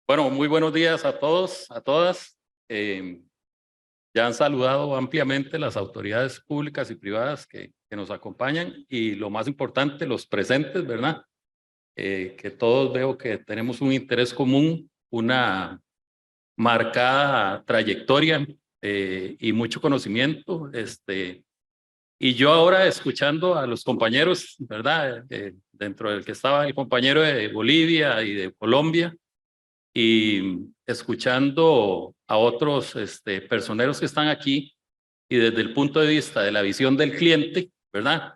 Bueno, muy buenos días a todos, a todas. Ya han saludado ampliamente las autoridades públicas y privadas que nos acompañan y lo más importante, los presentes, ¿verdad? Que todos veo que tenemos un interés común, una marcada trayectoria y mucho conocimiento. Y yo ahora escuchando a los compañeros, ¿verdad? Dentro del que estaba el compañero de Bolivia y de Colombia, y escuchando a otros personeros que están aquí y desde el punto de vista de la visión del cliente, ¿verdad?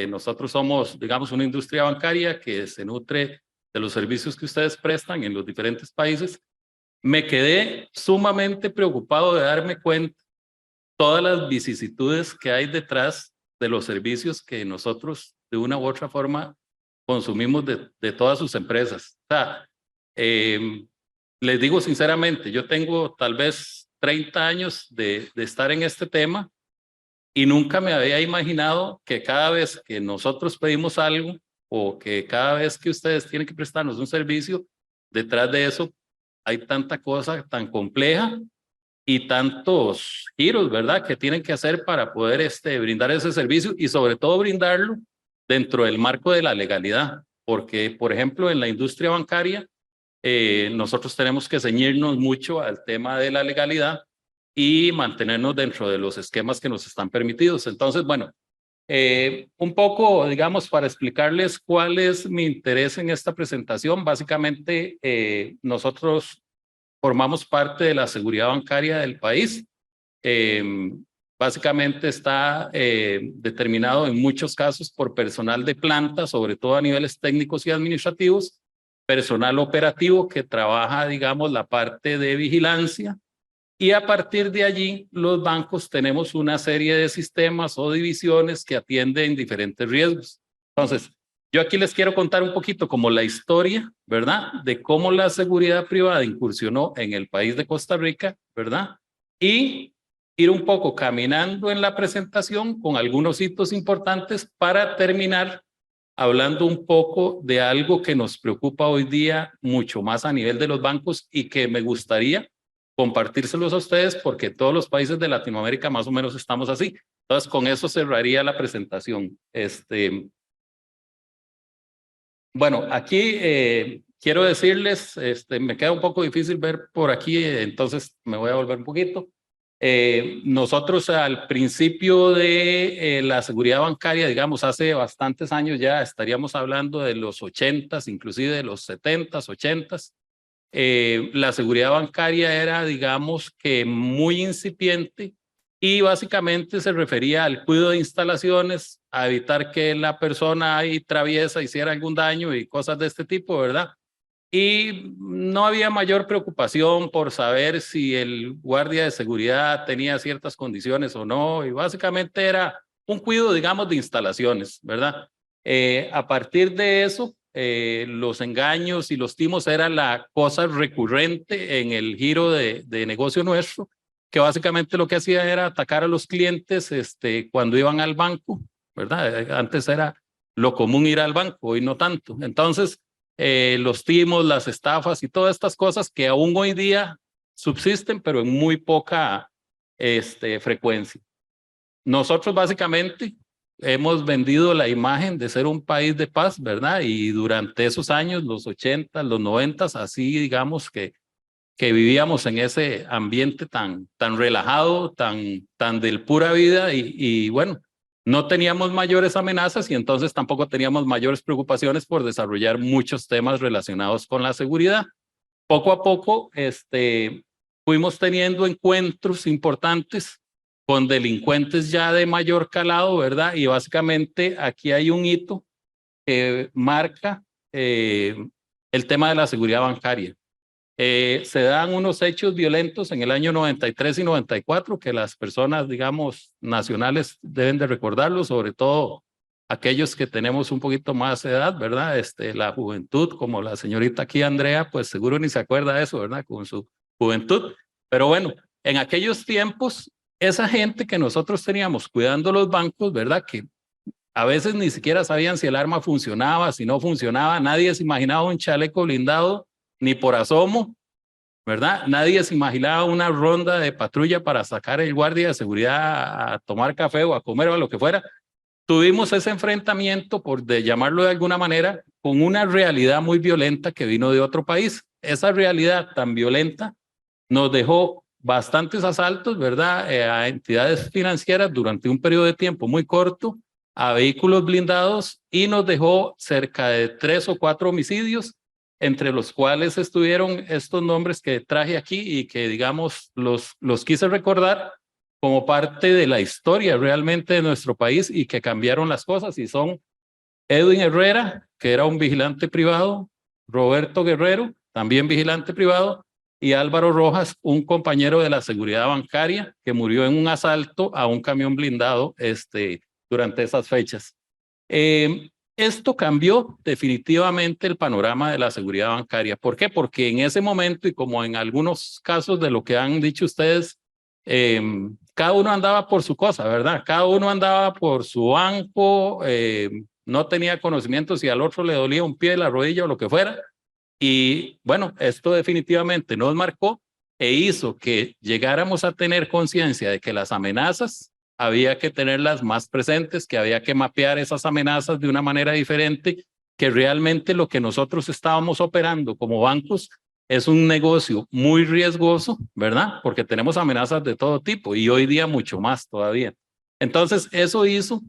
Nosotros somos, digamos, una industria bancaria que se nutre de los servicios que ustedes prestan en los diferentes países. Me quedé sumamente preocupado de darme cuenta todas las vicisitudes que hay detrás de los servicios que nosotros de una u otra forma consumimos de todas sus empresas. O sea, les digo sinceramente, yo tengo tal vez 30 años de estar en este tema y nunca me había imaginado que cada vez que nosotros pedimos algo o que cada vez que ustedes tienen que prestarnos un servicio, detrás de eso hay tanta cosa tan compleja y tantos giros, ¿verdad?, que tienen que hacer para poder brindar ese servicio y sobre todo brindarlo dentro del marco de la legalidad. Porque, por ejemplo, en la industria bancaria, nosotros tenemos que ceñirnos mucho al tema de la legalidad y mantenernos dentro de los esquemas que nos están permitidos. Entonces, bueno, un poco, digamos, para explicarles cuál es mi interés en esta presentación. Básicamente, nosotros formamos parte de la seguridad bancaria del país. Básicamente está determinado en muchos casos por personal de planta, sobre todo a niveles técnicos y administrativos, personal operativo que trabaja, digamos, la parte de vigilancia, y a partir de allí los bancos tenemos una serie de sistemas o divisiones que atienden diferentes riesgos. Entonces, yo aquí les quiero contar un poquito como la historia, ¿verdad?, de cómo la seguridad privada incursionó en el país de Costa Rica, ¿verdad? Y ir un poco caminando en la presentación con algunos hitos importantes para terminar hablando un poco de algo que nos preocupa hoy día mucho más a nivel de los bancos y que me gustaría compartírselos a ustedes porque todos los países de Latinoamérica más o menos estamos así. Entonces, con eso cerraría la presentación. Bueno, aquí quiero decirles, me queda un poco difícil ver por aquí, entonces me voy a volver un poquito. Nosotros al principio de la seguridad bancaria, digamos, hace bastantes años ya, estaríamos hablando de los 80s, inclusive de los 70s, 80s, la seguridad bancaria era, digamos, que muy incipiente y básicamente se refería al cuidado de instalaciones, a evitar que la persona ahí traviesa hiciera algún daño y cosas de este tipo, ¿verdad? Y no había mayor preocupación por saber si el guardia de seguridad tenía ciertas condiciones o no, y básicamente era un cuidado, digamos, de instalaciones, ¿verdad? A partir de eso, los engaños y los timos eran la cosa recurrente en el giro de negocio nuestro, que básicamente lo que hacía era atacar a los clientes cuando iban al banco, ¿verdad? Antes era lo común ir al banco, hoy no tanto. Entonces, los timos, las estafas y todas estas cosas que aún hoy día subsisten, pero en muy poca frecuencia. Nosotros básicamente hemos vendido la imagen de ser un país de paz, ¿verdad? Y durante esos años, los 80, los 90, así digamos que vivíamos en ese ambiente tan relajado, tan del pura vida y bueno, no teníamos mayores amenazas y entonces tampoco teníamos mayores preocupaciones por desarrollar muchos temas relacionados con la seguridad. Poco a poco fuimos teniendo encuentros importantes con delincuentes ya de mayor calado, ¿verdad? Y básicamente aquí hay un hito que marca el tema de la seguridad bancaria. Se dan unos hechos violentos en el año 93 y 94 que las personas, digamos, nacionales deben de recordarlo, sobre todo aquellos que tenemos un poquito más de edad, ¿verdad? La juventud, como la señorita aquí, Andrea, pues seguro ni se acuerda de eso, ¿verdad? Con su juventud. Pero bueno, en aquellos tiempos, esa gente que nosotros teníamos cuidando los bancos, ¿verdad? Que a veces ni siquiera sabían si el arma funcionaba, si no funcionaba, nadie se imaginaba un chaleco blindado ni por asomo, ¿verdad? Nadie se imaginaba una ronda de patrulla para sacar el guardia de seguridad a tomar café o a comer o a lo que fuera. Tuvimos ese enfrentamiento, llamarlo de alguna manera, con una realidad muy violenta que vino de otro país. Esa realidad tan violenta nos dejó bastantes asaltos, ¿verdad? A entidades financieras durante un periodo de tiempo muy corto, a vehículos blindados, y nos dejó cerca de 3 o 4 homicidios, entre los cuales estuvieron estos nombres que traje aquí y que, digamos, los quise recordar como parte de la historia realmente de nuestro país y que cambiaron las cosas, y son Edwin Herrera, que era un vigilante privado, Roberto Guerrero, también vigilante privado, y Álvaro Rojas, un compañero de la seguridad bancaria que murió en un asalto a un camión blindado durante esas fechas. Esto cambió definitivamente el panorama de la seguridad bancaria. ¿Por qué? Porque en ese momento, y como en algunos casos de lo que han dicho ustedes, cada uno andaba por su cosa, ¿verdad? Cada uno andaba por su banco, no tenía conocimiento si al otro le dolía un pie, la rodilla o lo que fuera. Y bueno, esto definitivamente nos marcó e hizo que llegáramos a tener conciencia de que las amenazas había que tenerlas más presentes, que había que mapear esas amenazas de una manera diferente, que realmente lo que nosotros estábamos operando como bancos es un negocio muy riesgoso, ¿verdad? Porque tenemos amenazas de todo tipo y hoy día mucho más todavía. Entonces, eso hizo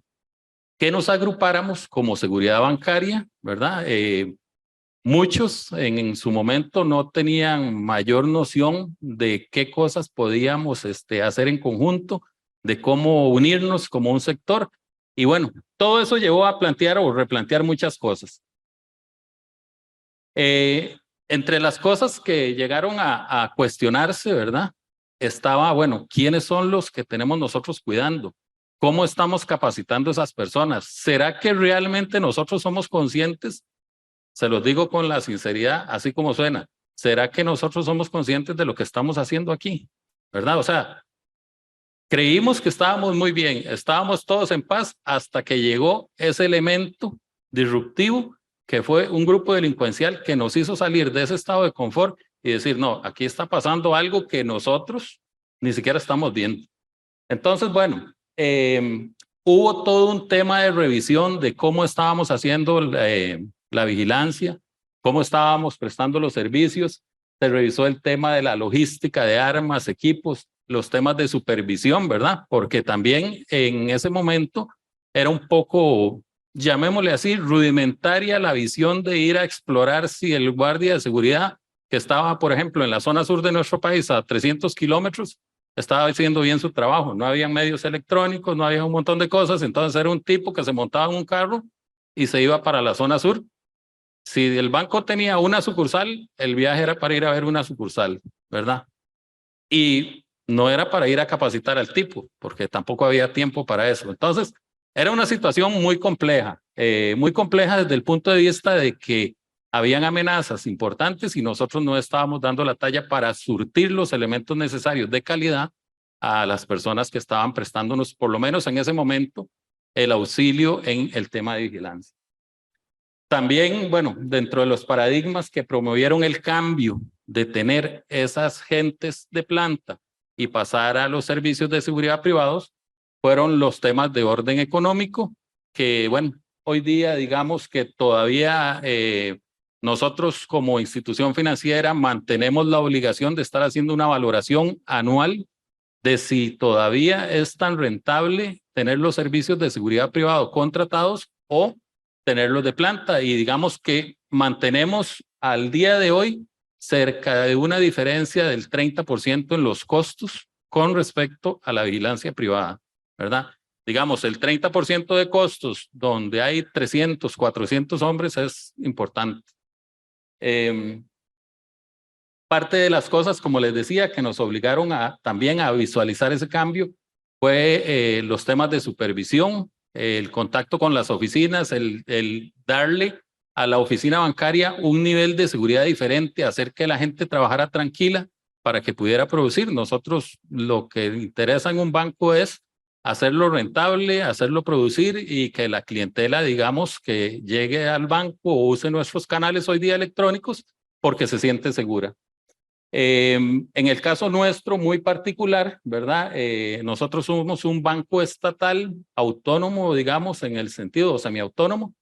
que nos agrupáramos como seguridad bancaria, ¿verdad? Muchos en su momento no tenían mayor noción de qué cosas podíamos hacer en conjunto, de cómo unirnos como un sector. Y bueno, todo eso llevó a plantear o replantear muchas cosas. Entre las cosas que llegaron a cuestionarse, ¿verdad? Estaba, bueno, ¿quiénes son los que tenemos nosotros cuidando? ¿Cómo estamos capacitando a esas personas? ¿Será que realmente nosotros somos conscientes? Se los digo con la sinceridad, así como suena. ¿Será que nosotros somos conscientes de lo que estamos haciendo aquí? ¿Verdad? O sea, creímos que estábamos muy bien, estábamos todos en paz hasta que llegó ese elemento disruptivo que fue un grupo delincuencial que nos hizo salir de ese estado de confort y decir, no, aquí está pasando algo que nosotros ni siquiera estamos viendo. Entonces, bueno, hubo todo un tema de revisión de cómo estábamos haciendo la vigilancia, cómo estábamos prestando los servicios. Se revisó el tema de la logística de armas, equipos, los temas de supervisión, ¿verdad? Porque también en ese momento era un poco, llamémosle así, rudimentaria la visión de ir a explorar si el guardia de seguridad que estaba, por ejemplo, en la zona sur de nuestro país a 300 kilómetros, estaba haciendo bien su trabajo. No había medios electrónicos, no había un montón de cosas. Entonces era un tipo que se montaba en un carro y se iba para la zona sur. Si el banco tenía una sucursal, el viaje era para ir a ver una sucursal, ¿verdad? Y no era para ir a capacitar al tipo, porque tampoco había tiempo para eso. Entonces, era una situación muy compleja desde el punto de vista de que habían amenazas importantes y nosotros no estábamos dando la talla para surtir los elementos necesarios de calidad a las personas que estaban prestándonos, por lo menos en ese momento, el auxilio en el tema de vigilancia. También, bueno, dentro de los paradigmas que promovieron el cambio de tener esas gentes de planta y pasar a los servicios de seguridad privados, fueron los temas de orden económico, que bueno, hoy día digamos que todavía nosotros como institución financiera mantenemos la obligación de estar haciendo una valoración anual de si todavía es tan rentable tener los servicios de seguridad privado contratados o tenerlos de planta, y digamos que mantenemos al día de hoy cerca de una diferencia del 30% en los costos con respecto a la vigilancia privada, ¿verdad? Digamos, el 30% de costos donde hay 300, 400 hombres es importante. Parte de las cosas, como les decía, que nos obligaron también a visualizar ese cambio fue los temas de supervisión, el contacto con las oficinas, el darle a la oficina bancaria un nivel de seguridad diferente, hacer que la gente trabajara tranquila para que pudiera producir. Nosotros lo que interesa en un banco es hacerlo rentable, hacerlo producir y que la clientela, digamos, que llegue al banco o use nuestros canales hoy día electrónicos porque se siente segura. En el caso nuestro muy particular, ¿verdad? Nosotros somos un banco estatal autónomo, digamos, en el sentido semiautónomo,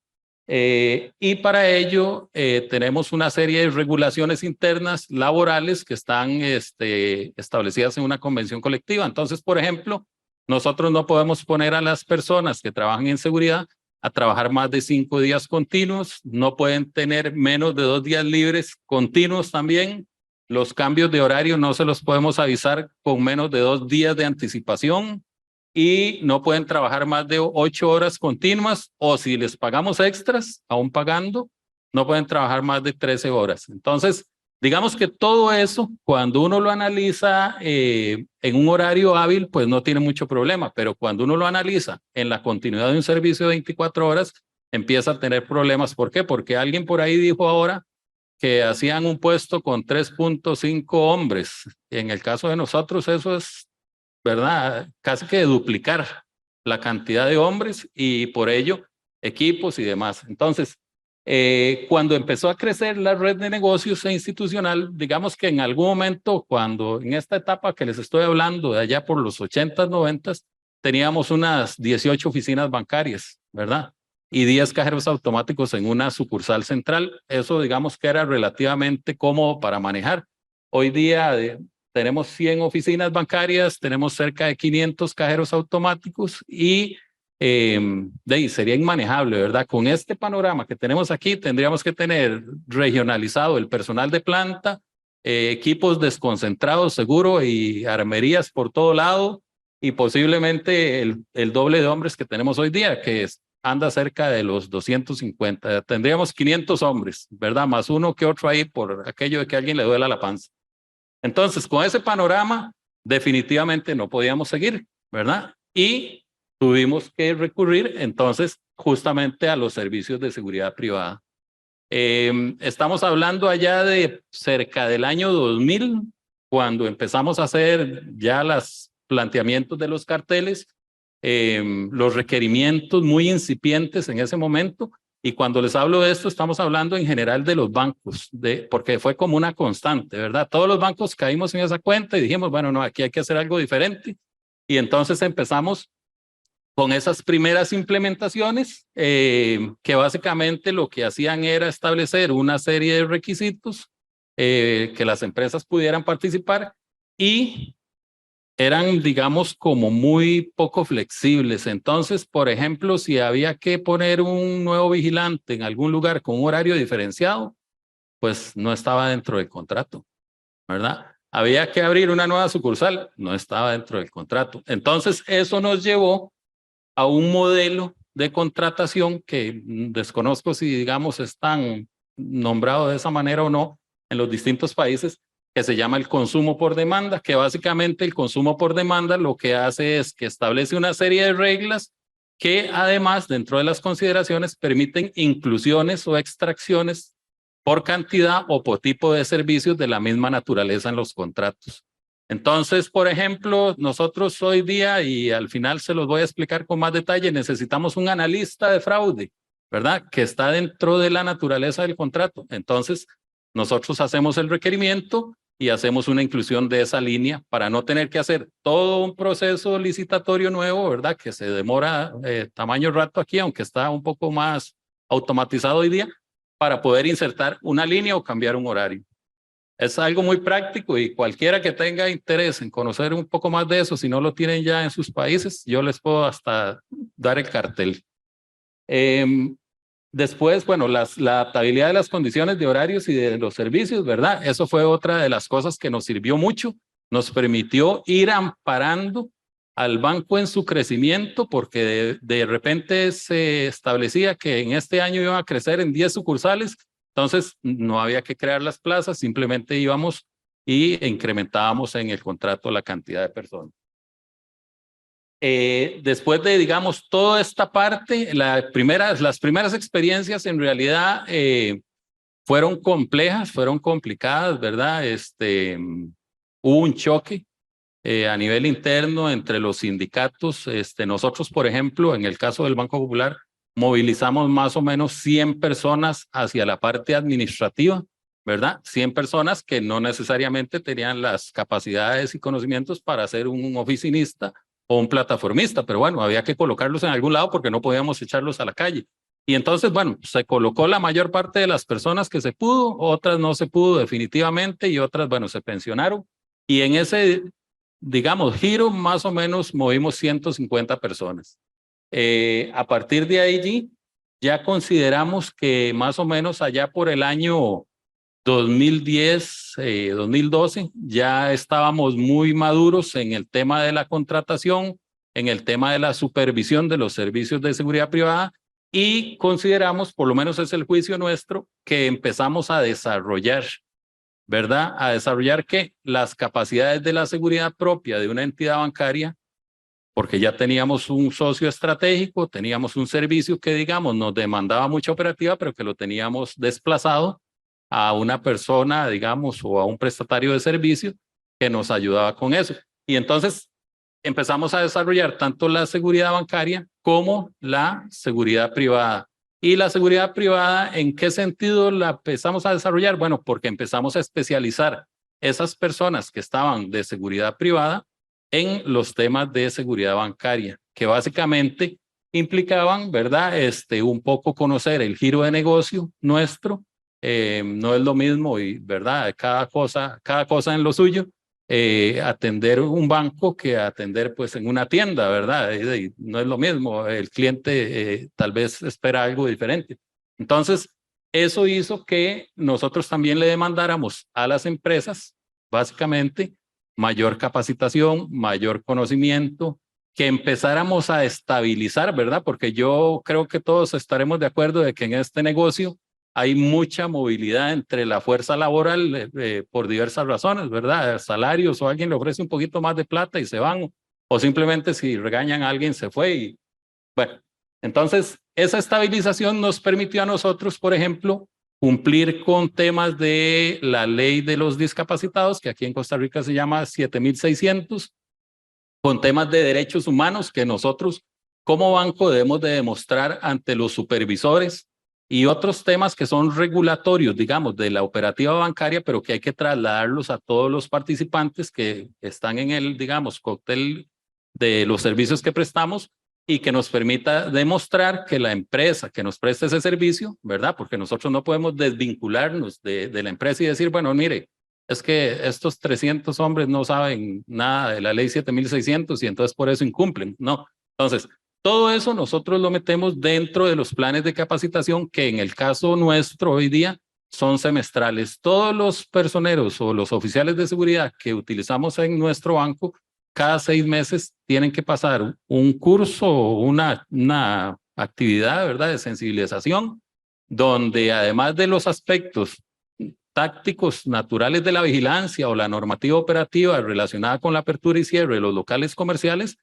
y para ello tenemos una serie de regulaciones internas laborales que están establecidas en una convención colectiva. Entonces, por ejemplo, nosotros no podemos poner a las personas que trabajan en seguridad a trabajar más de 5 días continuos, no pueden tener menos de 2 días libres continuos también. Los cambios de horario no se los podemos avisar con menos de 2 días de anticipación y no pueden trabajar más de 8 horas continuas, o si les pagamos extras, aún pagando, no pueden trabajar más de 13 horas. Entonces, digamos que todo eso, cuando uno lo analiza en un horario hábil, pues no tiene mucho problema, pero cuando uno lo analiza en la continuidad de un servicio de 24 horas, empieza a tener problemas. ¿Por qué? Porque alguien por ahí dijo ahora que hacían un puesto con 3.5 hombres. En el caso de nosotros eso es, ¿verdad? Casi que duplicar la cantidad de hombres y por ello equipos y demás. Entonces, cuando empezó a crecer la red de negocios e institucional, digamos que en algún momento, cuando en esta etapa que les estoy hablando, de allá por los 80s, 90s, teníamos unas 18 oficinas bancarias, ¿verdad? Y 10 cajeros automáticos en una sucursal central. Eso digamos que era relativamente cómodo para manejar. Hoy día tenemos 100 oficinas bancarias, tenemos cerca de 500 cajeros automáticos y sería inmanejable, ¿verdad? Con este panorama que tenemos aquí, tendríamos que tener regionalizado el personal de planta, equipos desconcentrados, seguro, y armerías por todo lado, y posiblemente el doble de hombres que tenemos hoy día, que anda cerca de los 250. Tendríamos 500 hombres, ¿verdad? Más uno que otro ahí por aquello de que a alguien le duela la panza. Entonces, con ese panorama, definitivamente no podíamos seguir, ¿verdad? Y tuvimos que recurrir entonces justamente a los servicios de seguridad privada. Estamos hablando allá de cerca del año 2000, cuando empezamos a hacer ya los planteamientos de los carteles, los requerimientos muy incipientes en ese momento. Y cuando les hablo de esto, estamos hablando en general de los bancos, porque fue como una constante, ¿verdad? Todos los bancos caímos en esa cuenta y dijimos, bueno, no, aquí hay que hacer algo diferente. Y entonces empezamos con esas primeras implementaciones, que básicamente lo que hacían era establecer una serie de requisitos que las empresas pudieran participar y eran, digamos, como muy poco flexibles. Entonces, por ejemplo, si había que poner un nuevo vigilante en algún lugar con un horario diferenciado, pues no estaba dentro del contrato, ¿verdad? Había que abrir una nueva sucursal, no estaba dentro del contrato. Entonces, eso nos llevó a un modelo de contratación que desconozco si, digamos, están nombrado de esa manera o no en los distintos países, que se llama el consumo por demanda, que básicamente el consumo por demanda lo que hace es que establece una serie de reglas que además dentro de las consideraciones permiten inclusiones o extracciones por cantidad o por tipo de servicios de la misma naturaleza en los contratos. Entonces, por ejemplo, nosotros hoy día, y al final se los voy a explicar con más detalle, necesitamos un analista de fraude, ¿verdad? Que está dentro de la naturaleza del contrato. Entonces, nosotros hacemos el requerimiento y hacemos una inclusión de esa línea para no tener que hacer todo un proceso licitatorio nuevo, ¿verdad? Que se demora tamaño rato aquí, aunque está un poco más automatizado hoy día, para poder insertar una línea o cambiar un horario. Es algo muy práctico y cualquiera que tenga interés en conocer un poco más de eso, si no lo tienen ya en sus países, yo les puedo hasta dar el cartel. Después, bueno, la adaptabilidad de las condiciones de horarios y de los servicios, ¿verdad? Eso fue otra de las cosas que nos sirvió mucho. Nos permitió ir amparando al banco en su crecimiento, porque de repente se establecía que en este año iban a crecer en 10 sucursales, entonces no había que crear las plazas, simplemente íbamos y incrementábamos en el contrato la cantidad de personas. Después de, digamos, toda esta parte, las primeras experiencias en realidad fueron complejas, fueron complicadas, ¿verdad? Hubo un choque a nivel interno entre los sindicatos. Nosotros, por ejemplo, en el caso del Banco Popular, movilizamos más o menos 100 personas hacia la parte administrativa ¿verdad? 100 personas que no necesariamente tenían las capacidades y conocimientos para ser un oficinista o un plataformista, pero bueno, había que colocarlos en algún lado porque no podíamos echarlos a la calle. Y entonces, bueno, se colocó la mayor parte de las personas que se pudo, otras no se pudo definitivamente y otras, bueno, se pensionaron. Y en ese, digamos, giro más o menos movimos 150 personas. A partir de allí, ya consideramos que más o menos allá por el año 2010, 2012, ya estábamos muy maduros en el tema de la contratación, en el tema de la supervisión de los servicios de seguridad privada y consideramos, por lo menos es el juicio nuestro, que empezamos a desarrollar, ¿verdad? A desarrollar que las capacidades de la seguridad propia de una entidad bancaria, porque ya teníamos un socio estratégico, teníamos un servicio que, digamos, nos demandaba mucha operativa, pero que lo teníamos desplazado a una persona, digamos, o a un prestatario de servicio que nos ayudaba con eso. Y entonces empezamos a desarrollar tanto la seguridad bancaria como la seguridad privada. ¿Y la seguridad privada en qué sentido la empezamos a desarrollar? Bueno, porque empezamos a especializar esas personas que estaban de seguridad privada en los temas de seguridad bancaria, que básicamente implicaban, ¿verdad? Un poco conocer el giro de negocio nuestro, no es lo mismo, y verdad, cada cosa en lo suyo, atender un banco que atender pues en una tienda, ¿verdad? Y no es lo mismo, el cliente tal vez espera algo diferente. Entonces, eso hizo que nosotros también le demandáramos a las empresas, básicamente, mayor capacitación, mayor conocimiento, que empezáramos a estabilizar, ¿verdad? Porque yo creo que todos estaremos de acuerdo de que en este negocio hay mucha movilidad entre la fuerza laboral por diversas razones, ¿verdad? Salarios o alguien le ofrece un poquito más de plata y se van, o simplemente si regañan a alguien se fue. Y bueno, entonces esa estabilización nos permitió a nosotros, por ejemplo, cumplir con temas de la ley de los discapacitados, que aquí en Costa Rica se llama 7600, con temas de derechos humanos que nosotros como banco debemos de demostrar ante los supervisores y otros temas que son regulatorios, digamos, de la operativa bancaria, pero que hay que trasladarlos a todos los participantes que están en el, digamos, cóctel de los servicios que prestamos y que nos permita demostrar que la empresa que nos presta ese servicio, ¿verdad? Porque nosotros no podemos desvincularnos de la empresa y decir, bueno, mire, es que estos 300 hombres no saben nada de la ley 7600 y entonces por eso incumplen. No. Entonces, todo eso nosotros lo metemos dentro de los planes de capacitación que en el caso nuestro hoy día son semestrales. Todos los personeros o los oficiales de seguridad que utilizamos en nuestro banco, cada 6 meses tienen que pasar un curso o una actividad, ¿verdad?, de sensibilización, donde además de los aspectos tácticos naturales de la vigilancia o la normativa operativa relacionada con la apertura y cierre de los locales comerciales,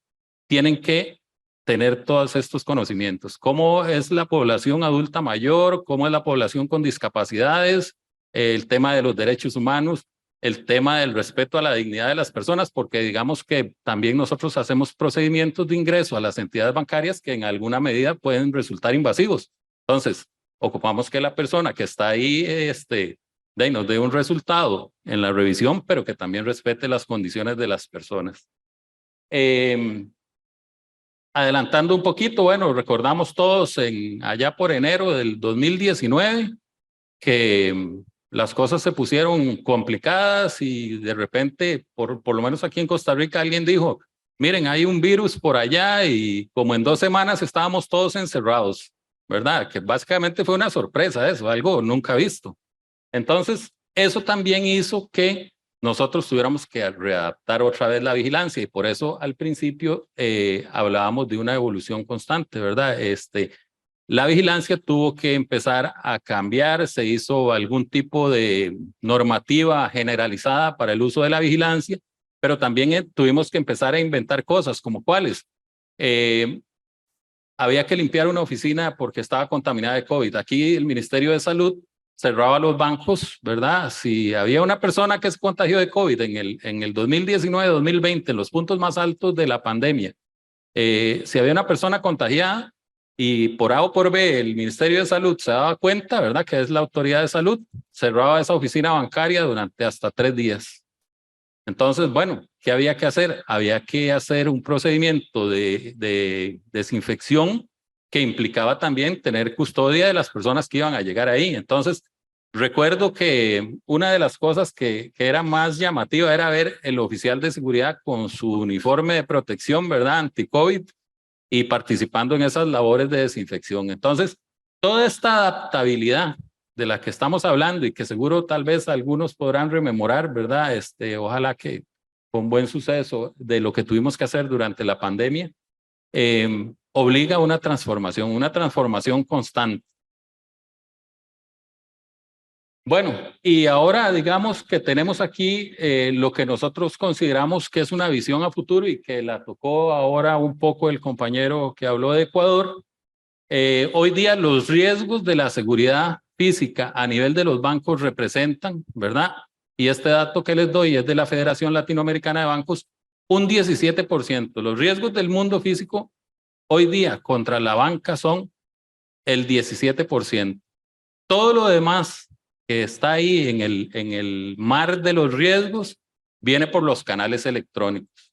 tienen que tener todos estos conocimientos. ¿Cómo es la población adulta mayor? ¿Cómo es la población con discapacidades? El tema de los derechos humanos, el tema del respeto a la dignidad de las personas, porque digamos que también nosotros hacemos procedimientos de ingreso a las entidades bancarias que en alguna medida pueden resultar invasivos. Entonces, ocupamos que la persona que está ahí nos dé un resultado en la revisión, pero que también respete las condiciones de las personas. Adelantando un poquito, bueno, recordamos todos allá por enero del 2019 que las cosas se pusieron complicadas y de repente, por lo menos aquí en Costa Rica, alguien dijo, miren, hay un virus por allá y como en 2 semanas estábamos todos encerrados, ¿verdad? Que básicamente fue una sorpresa eso, algo nunca visto. Entonces, eso también hizo que nosotros tuviéramos que readaptar otra vez la vigilancia y por eso al principio hablábamos de una evolución constante, ¿verdad? La vigilancia tuvo que empezar a cambiar, se hizo algún tipo de normativa generalizada para el uso de la vigilancia, pero también tuvimos que empezar a inventar cosas como cuáles. Había que limpiar una oficina porque estaba contaminada de COVID. Aquí el Ministerio de Salud cerraba los bancos, ¿verdad? Si había una persona que se contagió de COVID en el 2019-2020, en los puntos más altos de la pandemia, si había una persona contagiada y por A o por B el Ministerio de Salud se daba cuenta, ¿verdad? Que es la autoridad de salud, cerraba esa oficina bancaria durante hasta 3 días. Entonces, bueno, ¿qué había que hacer? Había que hacer un procedimiento de desinfección que implicaba también tener custodia de las personas que iban a llegar ahí. Entonces, recuerdo que una de las cosas que era más llamativa era ver el oficial de seguridad con su uniforme de protección, ¿verdad? Anti-COVID y participando en esas labores de desinfección. Entonces, toda esta adaptabilidad de la que estamos hablando y que seguro tal vez algunos podrán rememorar, ¿verdad? Ojalá que con buen suceso de lo que tuvimos que hacer durante la pandemia, obliga a una transformación constante. Bueno, y ahora digamos que tenemos aquí lo que nosotros consideramos que es una visión a futuro y que la tocó ahora un poco el compañero que habló de Ecuador. Hoy día los riesgos de la seguridad física a nivel de los bancos representan, ¿verdad? Y este dato que les doy es de la Federación Latinoamericana de Bancos, un 17%. Los riesgos del mundo físico hoy día contra la banca son el 17%. Todo lo demás que está ahí en el mar de los riesgos viene por los canales electrónicos.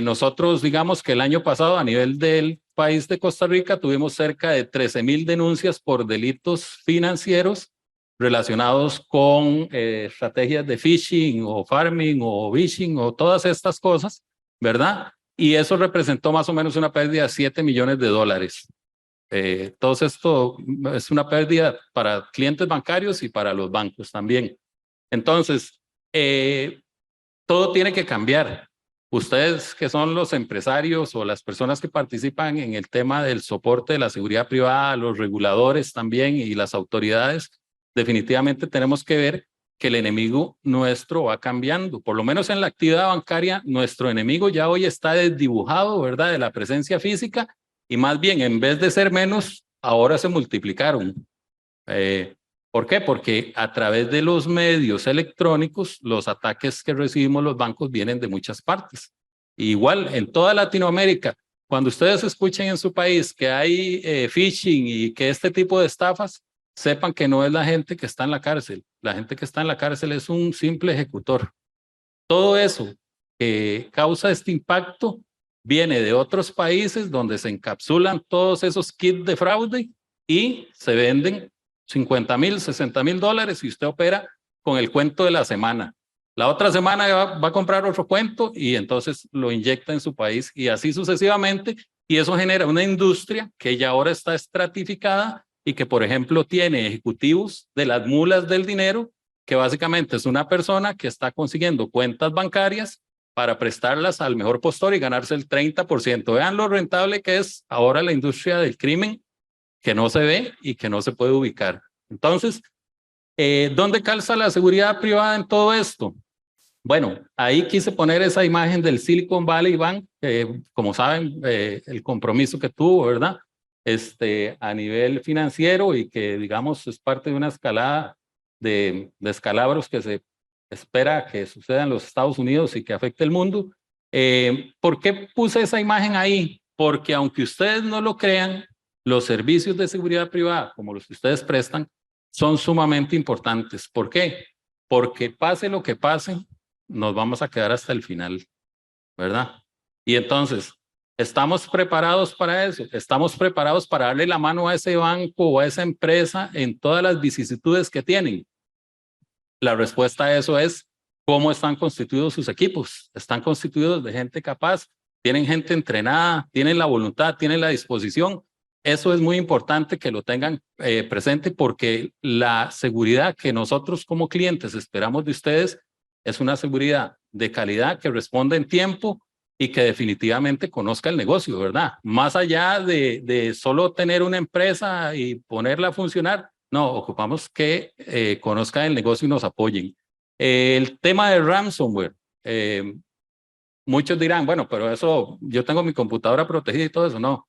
Nosotros digamos que el año pasado a nivel del país de Costa Rica tuvimos cerca de 13,000 denuncias por delitos financieros relacionados con estrategias de phishing o farming o vishing o todas estas cosas, ¿verdad? Y eso representó más o menos una pérdida de 7 millones de dólares. Todo esto es una pérdida para clientes bancarios y para los bancos también. Entonces, todo tiene que cambiar. Ustedes que son los empresarios o las personas que participan en el tema del soporte de la seguridad privada, los reguladores también y las autoridades, definitivamente tenemos que ver que el enemigo nuestro va cambiando. Por lo menos en la actividad bancaria, nuestro enemigo ya hoy está desdibujado, ¿verdad? De la presencia física y más bien en vez de ser menos, ahora se multiplicaron. ¿Por qué? Porque a través de los medios electrónicos, los ataques que recibimos los bancos vienen de muchas partes. Igual, en toda Latinoamérica, cuando ustedes escuchen en su país que hay phishing y que este tipo de estafas, sepan que no es la gente que está en la cárcel. La gente que está en la cárcel es un simple ejecutor. Todo eso que causa este impacto viene de otros países donde se encapsulan todos esos kits de fraude y se venden 50,000, 60,000 dólares y usted opera con el cuento de la semana. La otra semana va a comprar otro cuento y entonces lo inyecta en su país y así sucesivamente. Y eso genera una industria que ya ahora está estratificada y que, por ejemplo, tiene ejecutivos de las mulas del dinero, que básicamente es una persona que está consiguiendo cuentas bancarias para prestarlas al mejor postor y ganarse el 30%. Vean lo rentable que es ahora la industria del crimen, que no se ve y que no se puede ubicar. Entonces, ¿dónde calza la seguridad privada en todo esto? Bueno, ahí quise poner esa imagen del Silicon Valley Bank, como saben, el compromiso que tuvo, ¿verdad? A nivel financiero y que, digamos, es parte de una escalada de descalabros que se espera que suceda en los Estados Unidos y que afecte el mundo. ¿Por qué puse esa imagen ahí? Porque aunque ustedes no lo crean, los servicios de seguridad privada, como los que ustedes prestan, son sumamente importantes. ¿Por qué? Porque pase lo que pase, nos vamos a quedar hasta el final, ¿verdad? Y entonces, ¿estamos preparados para eso? ¿Estamos preparados para darle la mano a ese banco o a esa empresa en todas las vicisitudes que tienen? La respuesta a eso es cómo están constituidos sus equipos. Están constituidos de gente capaz, tienen gente entrenada, tienen la voluntad, tienen la disposición. Eso es muy importante que lo tengan presente porque la seguridad que nosotros como clientes esperamos de ustedes es una seguridad de calidad que responda en tiempo y que definitivamente conozca el negocio, ¿verdad? Más allá de solo tener una empresa y ponerla a funcionar, no, ocupamos que conozcan el negocio y nos apoyen. El tema de ransomware, muchos dirán, bueno, pero eso, yo tengo mi computadora protegida y todo eso, no.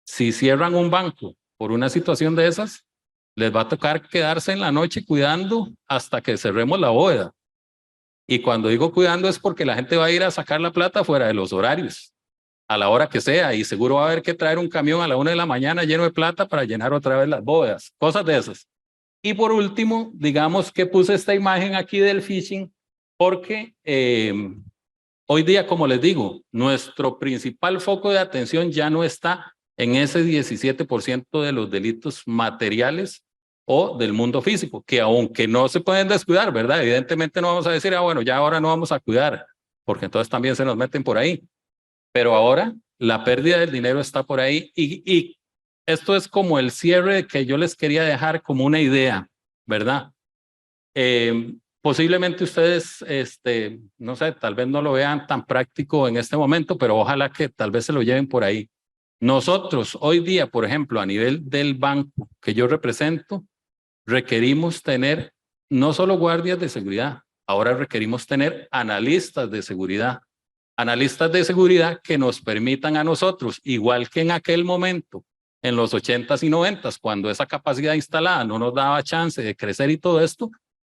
Si cierran un banco por una situación de esas, les va a tocar quedarse en la noche cuidando hasta que cerremos la bóveda. Y cuando digo cuidando es porque la gente va a ir a sacar la plata fuera de los horarios. a la hora que sea, y seguro va a haber que traer un camión a la 1 de la mañana lleno de plata para llenar otra vez las bóvedas, cosas de esas. Y por último, digamos que puse esta imagen aquí del phishing porque hoy día, como les digo, nuestro principal foco de atención ya no está en ese 17% de los delitos materiales o del mundo físico, que aunque no se pueden descuidar, ¿verdad? Evidentemente no vamos a decir, bueno, ya ahora no vamos a cuidar, porque entonces también se nos meten por ahí. Pero ahora la pérdida del dinero está por ahí y esto es como el cierre que yo les quería dejar como una idea, ¿verdad? Posiblemente ustedes, no sé, tal vez no lo vean tan práctico en este momento, pero ojalá que tal vez se lo lleven por ahí. Nosotros hoy día, por ejemplo, a nivel del banco que yo represento, requerimos tener no solo guardias de seguridad, ahora requerimos tener analistas de seguridad. Analistas de seguridad que nos permitan a nosotros, igual que en aquel momento, en los 80s y 90s, cuando esa capacidad instalada no nos daba chance de crecer y todo esto,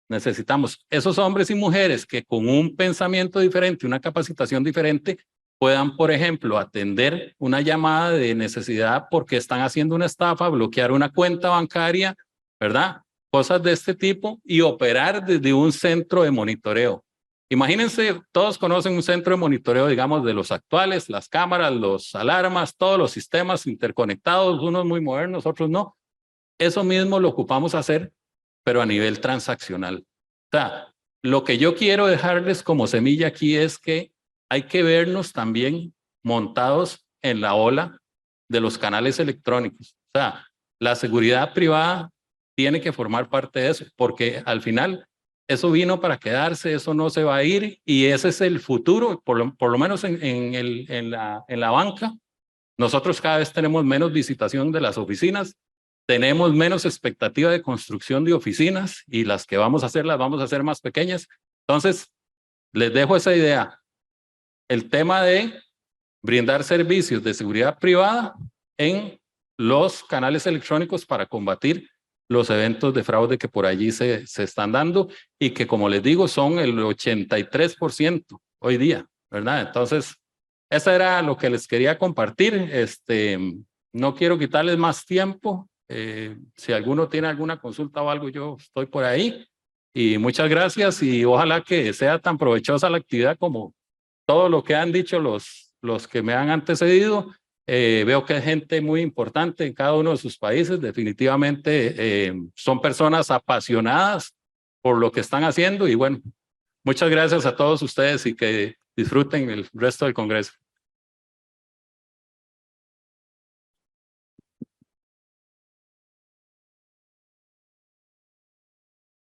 necesitamos esos hombres y mujeres que con un pensamiento diferente, una capacitación diferente, puedan, por ejemplo, atender una llamada de necesidad porque están haciendo una estafa, bloquear una cuenta bancaria, ¿verdad? Cosas de este tipo y operar desde un centro de monitoreo. Imagínense, todos conocen un centro de monitoreo, digamos, de los actuales, las cámaras, los alarmas, todos los sistemas interconectados, unos muy modernos, otros no. Eso mismo lo ocupamos hacer, pero a nivel transaccional. O sea, lo que yo quiero dejarles como semilla aquí es que hay que vernos también montados en la ola de los canales electrónicos. O sea, la seguridad privada tiene que formar parte de eso, porque al final eso vino para quedarse, eso no se va a ir y ese es el futuro, por lo menos en la banca. Nosotros cada vez tenemos menos visitación de las oficinas, tenemos menos expectativa de construcción de oficinas y las que vamos a hacer las vamos a hacer más pequeñas. Entonces, les dejo esa idea. El tema de brindar servicios de seguridad privada en los canales electrónicos para combatir los eventos de fraude que por allí se están dando y que, como les digo, son el 83% hoy día, ¿verdad? Entonces, eso era lo que les quería compartir. No quiero quitarles más tiempo. Si alguno tiene alguna consulta o algo, yo estoy por ahí. Y muchas gracias y ojalá que sea tan provechosa la actividad como todo lo que han dicho los que me han antecedido. Veo que hay gente muy importante en cada uno de sus países. Definitivamente son personas apasionadas por lo que están haciendo y bueno, muchas gracias a todos ustedes y que disfruten el resto del Congreso.